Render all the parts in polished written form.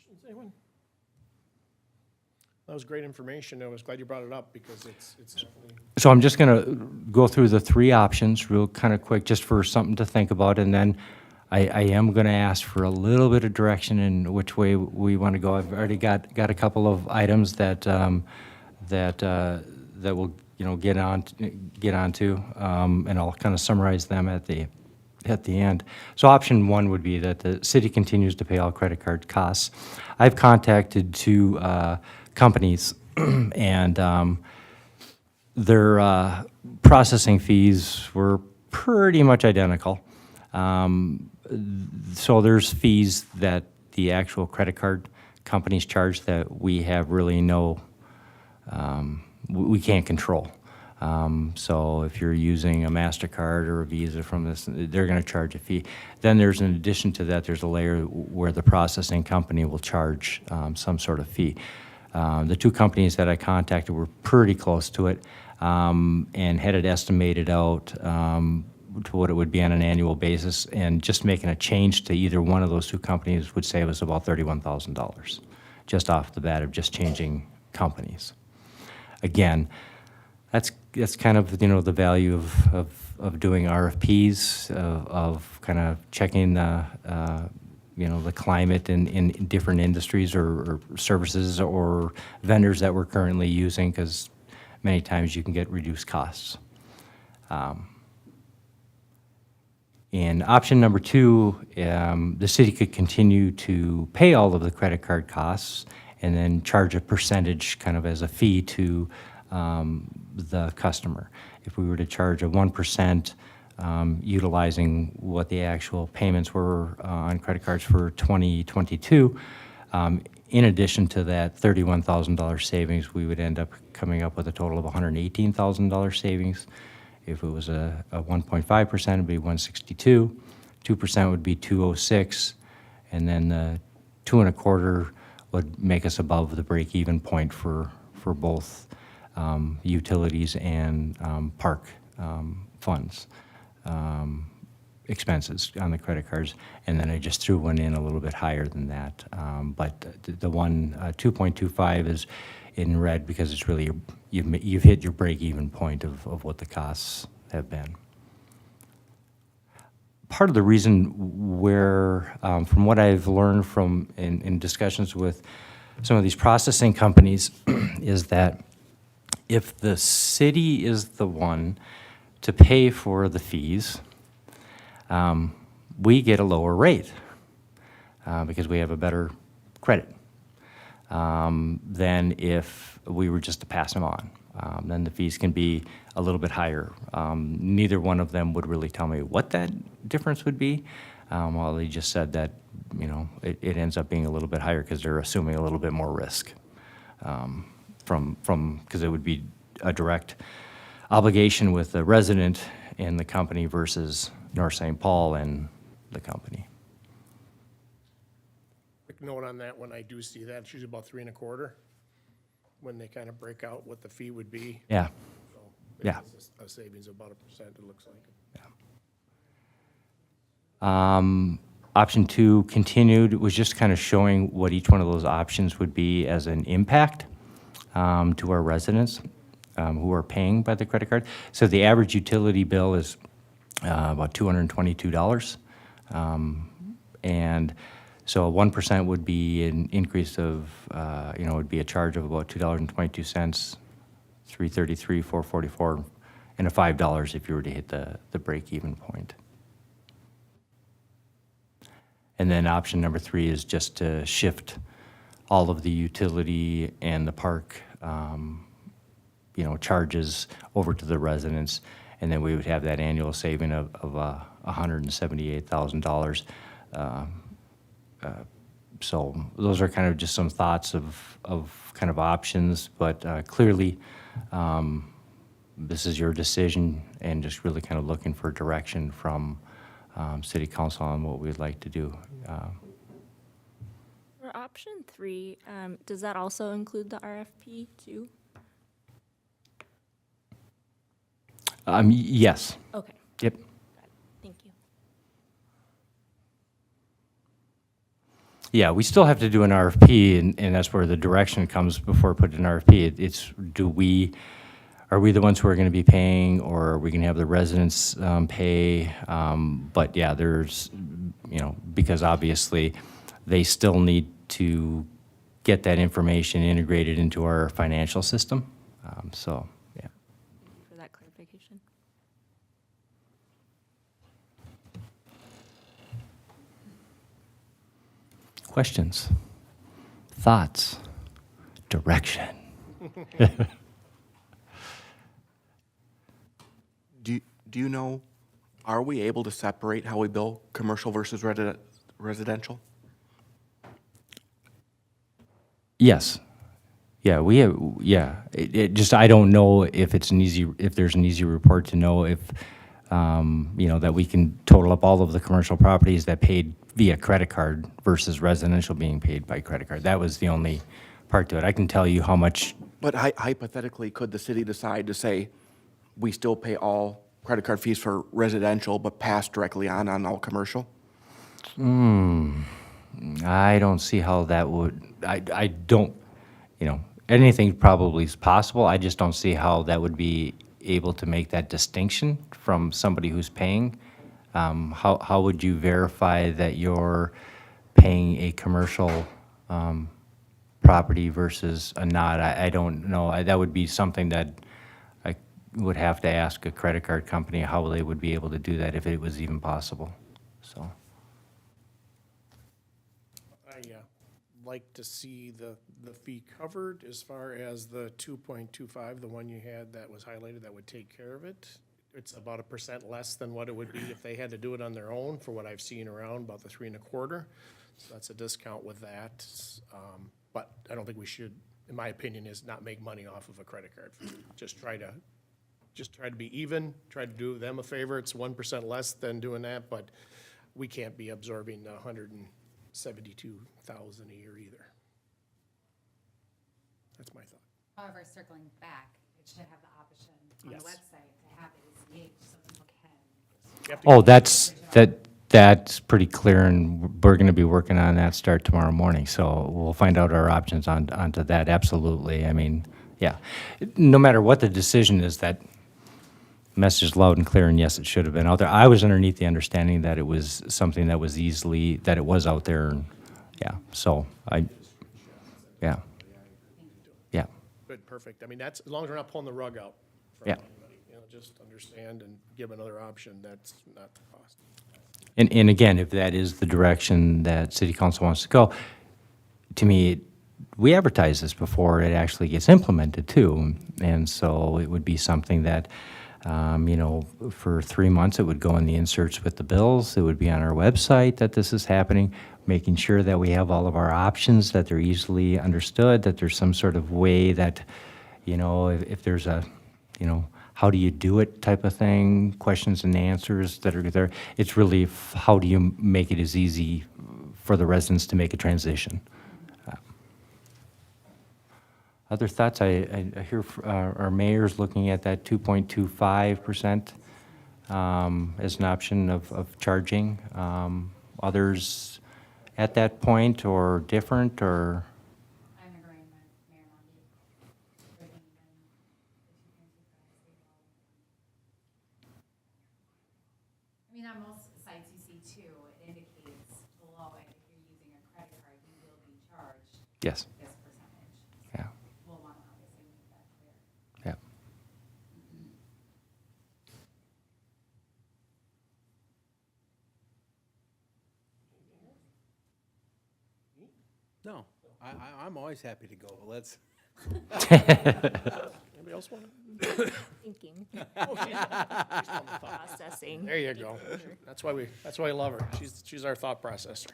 questions, anyone? That was great information. I was glad you brought it up because it's definitely. So I'm just going to go through the three options real kind of quick, just for something to think about, and then I am going to ask for a little bit of direction in which way we want to go. I've already got a couple of items that that we'll get onto, and I'll kind of summarize them at the end. So option one would be that the city continues to pay all credit card costs. I've contacted two companies, and their processing fees were pretty much identical. So there's fees that the actual credit card companies charge that we have really no, we can't control. So if you're using a MasterCard or a Visa from this, they're going to charge a fee. Then there's, in addition to that, there's a layer where the processing company will charge some sort of fee. The two companies that I contacted were pretty close to it, and had it estimated out to what it would be on an annual basis, and just making a change to either one of those two companies would save us about $31,000 just off the bat of just changing companies. Again, that's kind of the value of doing RFPs, of kind of checking the the climate in different industries or services or vendors that we're currently using, because many times you can get reduced costs. In option number two, the city could continue to pay all of the credit card costs and then charge a percentage kind of as a fee to the customer. If we were to charge a 1%, utilizing what the actual payments were on credit cards for 2022, in addition to that $31,000 savings, we would end up coming up with a total of $118,000 savings. If it was a 1.5%, it would be 162. 2% would be 206, and then the 2.25 would make us above the break-even point for both utilities and park funds expenses on the credit cards. And then I just threw one in a little bit higher than that. But the one 2.25 is in red because it's really you've hit your break-even point of what the costs have been. Part of the reason where, from what I've learned from in discussions with some of these processing companies, is that if the city is the one to pay for the fees, we get a lower rate because we have a better credit than if we were just to pass them on. Then the fees can be a little bit higher. Neither one of them would really tell me what that difference would be. Well, they just said that it ends up being a little bit higher because they're assuming a little bit more risk because it would be a direct obligation with the resident and the company versus North St. Paul and the company. Quick note on that, when I do see that, it's usually about 3.25 when they kind of break out what the fee would be. Yeah. So Yeah. it's a savings of about 1%, it looks like. Option two, continued, was just kind of showing what each one of those options would be as an impact to our residents who are paying by the credit card. So the average utility bill is about $222. And so 1% would be an increase of, would be a charge of about $2.22, $3.33, $4.44, and a $5 if you were to hit the break-even point. And then option number three is just to shift all of the utility and the park, charges over to the residents, and then we would have that annual saving of $178,000. So those are kind of just some thoughts of kind of options, but clearly this is your decision, and just really kind of looking for direction from City Council on what we'd like to do. For option three, does that also include the RFP too? Yes. Okay. Yep. Thank you. Yeah, we still have to do an RFP, and that's where the direction comes before putting an RFP. It's, are we the ones who are gonna be paying, or are we gonna have the residents pay? But yeah, there's, because obviously, they still need to get that information integrated into our financial system. So, yeah. For that clarification. Questions? Thoughts? Direction? Do you know, are we able to separate how we bill commercial versus residential? Yes. Yeah, we have, yeah. It just, I don't know if it's an easy, if there's an easy report to know if, that we can total up all of the commercial properties that paid via credit card versus residential being paid by credit card. That was the only part to it. I can tell you how much, But hypothetically, could the city decide to say, we still pay all credit card fees for residential, but pass directly on all commercial? I don't see how that would, I don't, anything probably is possible. I just don't see how that would be able to make that distinction from somebody who's paying. How would you verify that you're paying a commercial property versus a not? I don't know. That would be something that I would have to ask a credit card company how they would be able to do that if it was even possible, so. I like to see the fee covered as far as the 2.25, the one you had that was highlighted, that would take care of it. It's about 1% less than what it would be if they had to do it on their own, for what I've seen around, about the 3.25. So that's a discount with that. But I don't think we should, in my opinion, is not make money off of a credit card fee. Just try to be even, try to do them a favor. It's 1% less than doing that, but we can't be absorbing 172,000 a year either. That's my thought. However, circling back, it should have the option on the Yes. website to have it ACH so people can. You have to Oh, that's pretty clear, and we're gonna be working on that start tomorrow morning, so we'll find out our options onto that, absolutely. I mean, yeah. No matter what the decision is, that message is loud and clear, and yes, it should have been out there. I was underneath the understanding that it was something that was that it was out there, and, yeah, so yeah. Yeah, Good, perfect. I mean, that's, as long as we're not pulling the rug out from Yeah. anybody, just understand and give another option, that's not the cost. and again, if that is the direction that city council wants to go, to me, we advertise this before it actually gets implemented too. And so it would be something that, for 3 months, it would go in the inserts with the bills. It would be on our website that this is happening, making sure that we have all of our options, that they're easily understood, that there's some sort of way that, if there's a, how do you do it type of thing, questions and answers that are there. It's really how do you make it as easy for the residents to make a transition. Other thoughts? I hear our mayor's looking at that 2.25% as an option of charging. Others at that point or different, or? I'm agreeing with Mayor Lundy. Bringing in the 2.25 I mean, on most sites you see too, it indicates below it, if you're using a credit card, you will be charged Yes. this percentage. Yeah. We'll want to obviously make that clear. Yeah. No, I'm always happy to go, but let's, Anybody else want to? Thinking, Oh, processing. there you go. That's why I love her. She's our thought processor.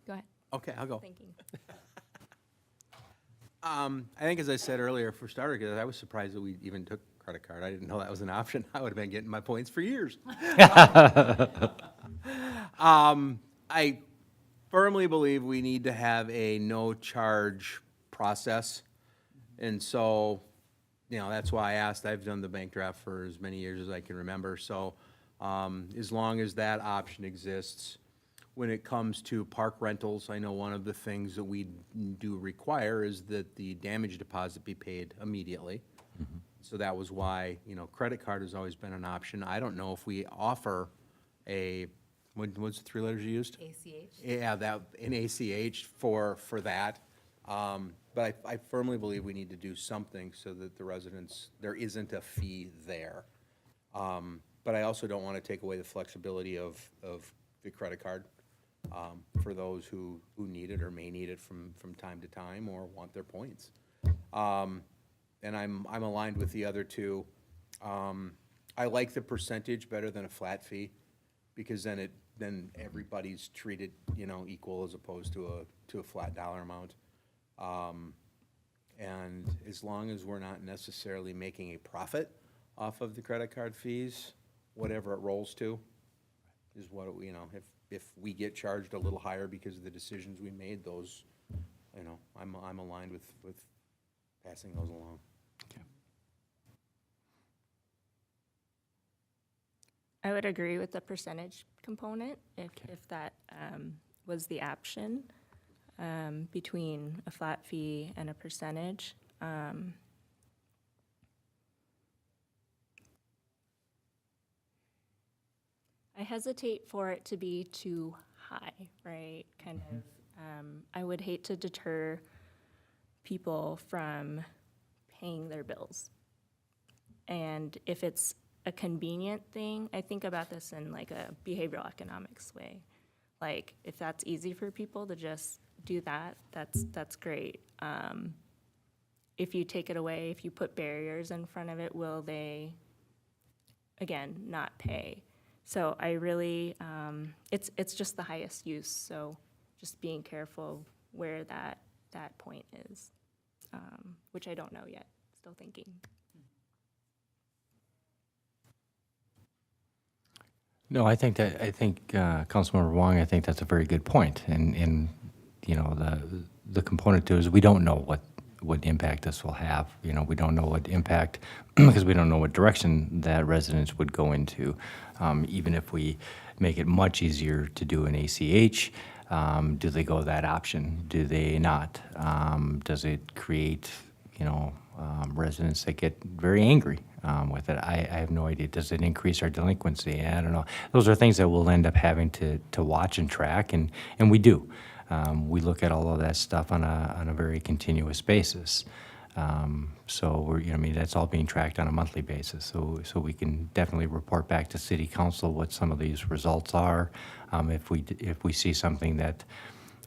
Go ahead, okay, I'll go. thinking. I think as I said earlier, for starters, 'cause I was surprised that we even took credit card. I didn't know that was an option. I would have been getting my points for years. I firmly believe we need to have a no-charge process. And so you know, that's why I asked. I've done the bank draft for as many years as I can remember. So as long as that option exists, when it comes to park rentals, I know one of the things that we do require is that the damage deposit be paid immediately. So that was why, you know, credit card has always been an option. I don't know if we offer a, what's the 3 letters you used? ACH. Yeah, an ACH for that. But I firmly believe we need to do something so that the residents, there isn't a fee there. But I also don't want to take away the flexibility of the credit card for those who need it or may need it from time to time or want their points. And I'm aligned with the other two. I like the percentage better than a flat fee, because then everybody's treated, you know, equal as opposed to a flat dollar amount. And as long as we're not necessarily making a profit off of the credit card fees, whatever it rolls to is what, you know, if we get charged a little higher because of the decisions we made, those, you know, I'm aligned with passing those along. I would agree with the percentage component if that was the option between a flat fee and a percentage. I hesitate for it to be too high, right? Kind of, I would hate to deter people from paying their bills. And if it's a convenient thing, I think about this in like a behavioral economics way. Like, if that's easy for people to just do that, that's great. If you take it away, if you put barriers in front of it, will they, again, not pay? So I really, it's just the highest use, so just being careful where that point is, which I don't know yet, still thinking. No, I think Councilmember Wong, I think that's a very good point. And you know, the component to it is we don't know what impact this will have. You know, we don't know what impact, because we don't know what direction that residents would go into. Even if we make it much easier to do an ACH, do they go that option? Do they not? Does it create, you know, residents that get very angry with it? I have no idea. Does it increase our delinquency? I don't know. Those are things that we'll end up having to watch and track, and we do. We look at all of that stuff on a very continuous basis. So we're, you know, I mean, that's all being tracked on a monthly basis. So we can definitely report back to City Council what some of these results are. If we see something that,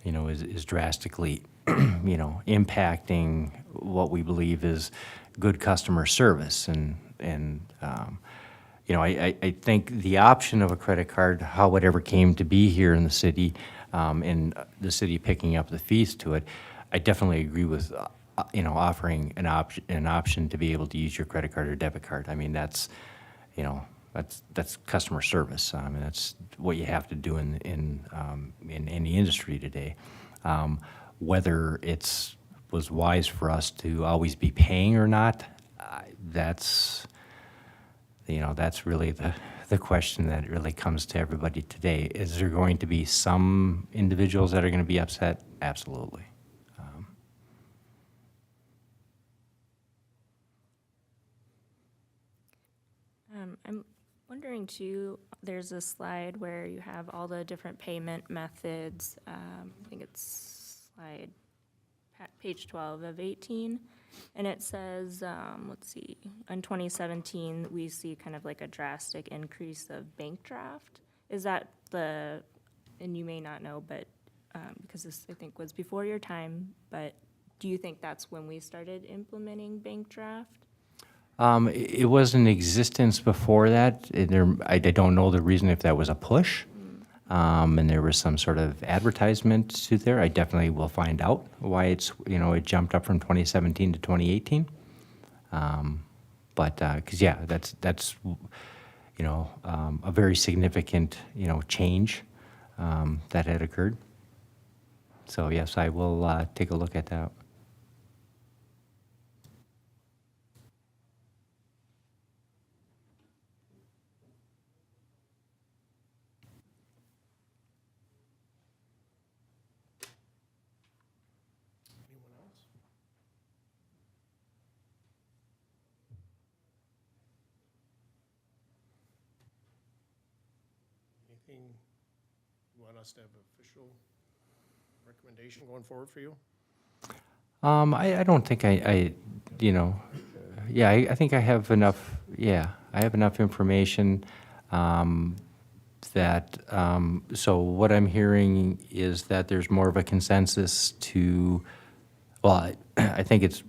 you know, is drastically, you know, impacting what we believe is good customer service, and you know, I think the option of a credit card, how it ever came to be here in the city, and the city picking up the fees to it, I definitely agree with, you know, offering an option to be able to use your credit card or debit card. I mean, that's, you know, that's customer service. I mean, that's what you have to do in any industry today. Whether it's was wise for us to always be paying or not, that's, you know, that's really the question that really comes to everybody today. Is there going to be some individuals that are going to be upset? Absolutely. I'm wondering too, there's a slide where you have all the different payment methods. I think it's page 12 of 18. And it says, let's see, in 2017, we see kind of like a drastic increase of bank draft. Is that and you may not know, but because this, I think, was before your time, but do you think that's when we started implementing bank draft? It was in existence before that. I don't know the reason, if that was a push, and there was some sort of advertisement to there. I definitely will find out why it's, you know, it jumped up from 2017 to 2018. But because yeah, that's you know, a very significant, you know, change that had occurred. So yes, I will take a look at that. anything you want us to have official recommendation going forward for you? I don't think you know, yeah, I think I have enough, I have enough information, that, so what I'm hearing is that there's more of a consensus to, well, I think it's,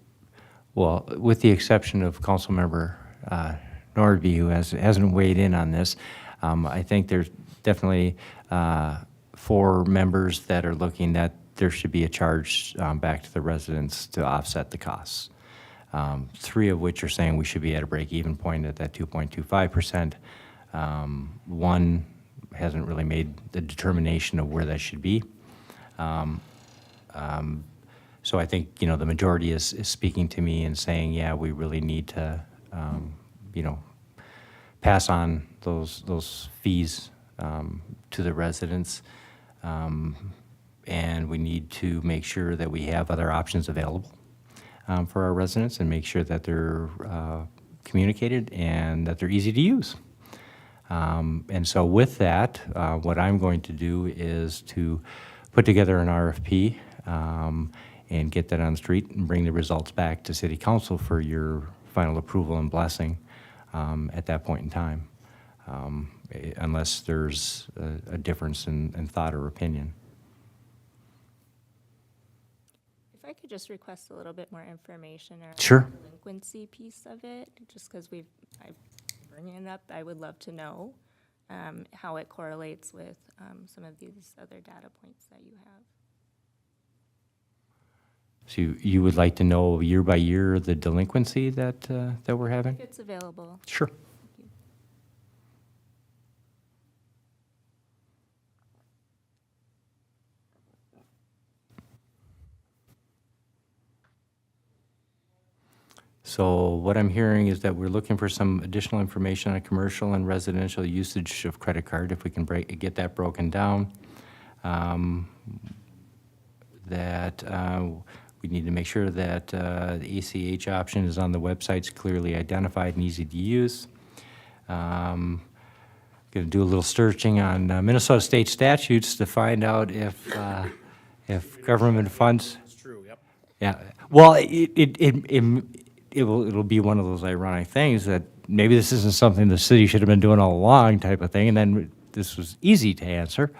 well, with the exception of Councilmember Nordby, who hasn't weighed in on this, I think there's definitely 4 members that are looking that there should be a charge back to the residents to offset the costs. 3 of which are saying we should be at a break-even point at that 2.25%. 1 hasn't really made the determination of where that should be. So I think, you know, the majority is speaking to me and saying, yeah, we really need to, you know, pass on those fees to the residents. And we need to make sure that we have other options available for our residents and make sure that they're communicated and that they're easy to use. And so with that, what I'm going to do is to put together an RFP and get that on the street and bring the results back to City Council for your final approval and blessing at that point in time, unless there's a difference in thought or opinion. If I could just request a little bit more information around Sure. the delinquency piece of it, just because I bring it up, I would love to know how it correlates with some of these other data points that you have. So you would like to know year by year the delinquency that that we're having? If it's available. Sure. So what I'm hearing is that we're looking for some additional information on commercial and residential usage of credit card, if we can get that broken down. That we need to make sure that the ACH option is on the websites clearly identified and easy to use. Going to do a little searching on Minnesota state statutes to find out if government funds. It's true, yep. Yeah, well, it'll be one of those ironic things that maybe this isn't something the city should have been doing all along type of thing, and then this was easy to answer,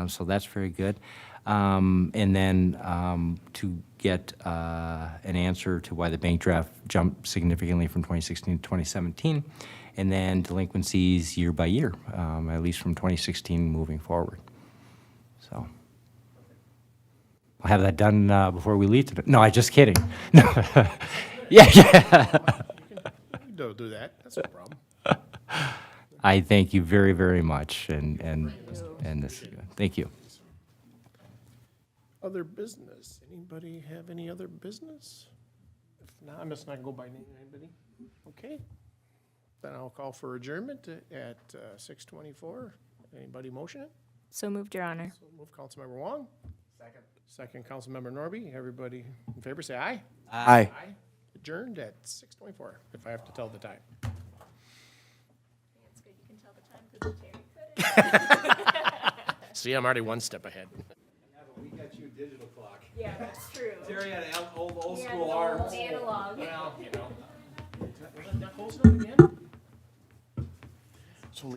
so that's very good. And then to get an answer to why the bank draft jumped significantly from 2016 to 2017, and then delinquencies year by year, at least from 2016 moving forward. So. I'll have that done before we leave today. No, I'm just kidding. No. Yeah. Don't do that, that's no problem. I thank you very, very much, and this is good. Thank you. Other business, anybody have any other business? If not, I'm just not gonna go by name, anybody? Okay, then I'll call for adjournment at 6:24. Anybody motion it? So moved, Your Honor. So move Councilmember Wong. Second Councilmember Norby. Everybody in favor, say aye. Aye. Aye. Adjourned at 6:24, if I have to tell the time. It's good you can tell the time because Terry couldn't. See, I'm already one step ahead. Yeah, but we got you a digital clock. Yeah, that's true. Terry had old Yeah, school the arms. old analog. Well, you know. Was that close enough again? So